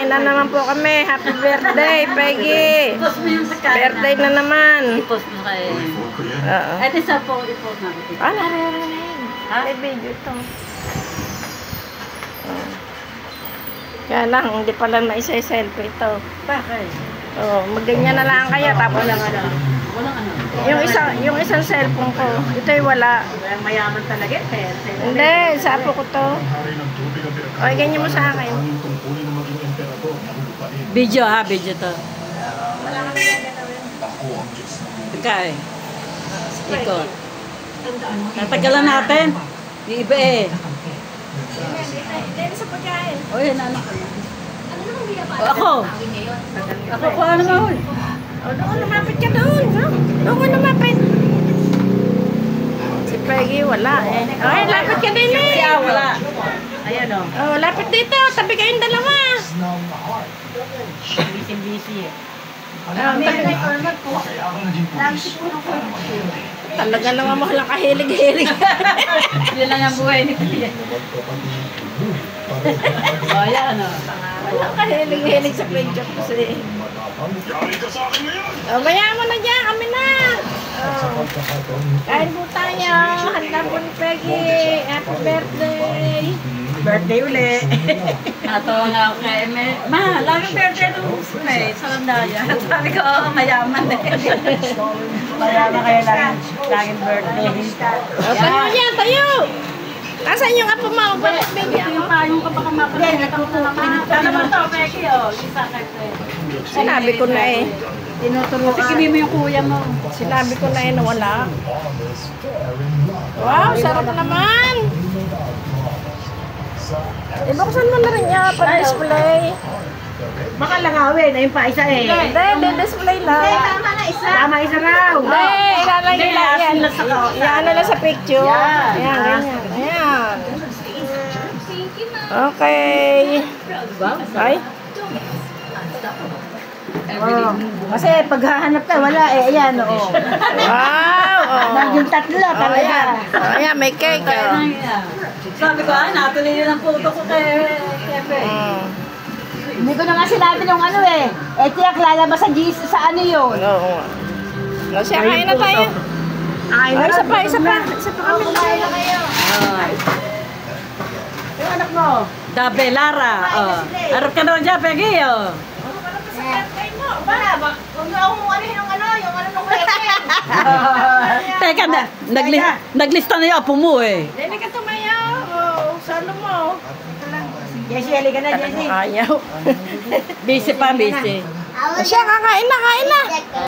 Kain na naman po kami. Happy birthday, Peggy. Ipos mo yung sa kanan. Birthday na naman. Ipos mo kayo. Oo. At isa po, ipos na. Ah, naririnig. Ha? May video to. Kaya lang, hindi pala maisa-selfie ito. Bakit? Oh, magganyan na lang kayo. Tapos, Walang ano. Walang ano. yung isang cellphone ko, ito'y wala. Walang mayaman talaga. Hindi, sapo ko to. O, ganyan mo sa akin. Video ha, video to. Pagkain. Ikot. Natagalan natin. Yung iba eh. Hindi, sa pagkain. O yun, ano ka na? Ako. Ako ko ano mo. O, doon, lumapit ka doon. Doon, lumapit. Si Peggy, wala eh. Okay, lapit ka din eh. Siya, wala. Ayan o. Oh, lapit dito. Tabi kayong dalawa. Busy eh. Talaga naman mahal kahilig-hilig. Yun lang ang buhay ni Kuya. O, ayan o. Wala kahilig-hilig sa picture kasi. Oh, maya mo na dyan. Kami na. Oh. Kain po tayo. Handa po ni Peggy. Happy birthday. Birthday uli. Natawa nga ako kay Eme. Ma, laging birthday nung May. Sa Landaya. Sabi ko, oo, mayaman eh. Mayaman kayo laging birthday. Oh, tayo yan, tayo. Asan yung apo mo? Bakit baby Yung payong ka baka mapagay. Ano ba ito, Becky? O, isa kay Sinabi ko na eh. Tinuturo. Tikimin mo yung kuya mo. Sinabi ko na eh na wala. Wow, sarap naman. Ibuksan mo na rin niya para display. Baka langawin. Ayun pa, isa eh. Hindi, display lang. Tama na isa. Tama isa raw. Hindi, ilalagay lang yan. Yan na lang sa picture. Yan. Ayan, ganyan. Ayan. Okay. Ay. Oh. Kasi paghahanap ka, wala eh. Ayan, oo. Wow. Oh. Naging tatlo Oh, talaga. ayan. Oh, ayan, may cake. Oh. Sabi ko, natuloy yun ang puto ko kay Pepe. Hindi ko na nga sinabi nung ano eh. Eh, tiyak lalabas sa GC sa ano yun. Oo. No, siya, kain na tayo. Ay, Oh, isa pa, isa pa. Isa pa kami. kumain na kayo. Yung anak mo? Dabe, Lara. Harap ka naman dyan, Peggy. Huwag na akong ano yung ano nung Teka, naglista na yung apo mo eh. Hindi ka tumayaw. Oh, salo mo. Jessie, halika na, Jessie. Ayaw. Busy pa, busy. Siya, kakain na, kain na.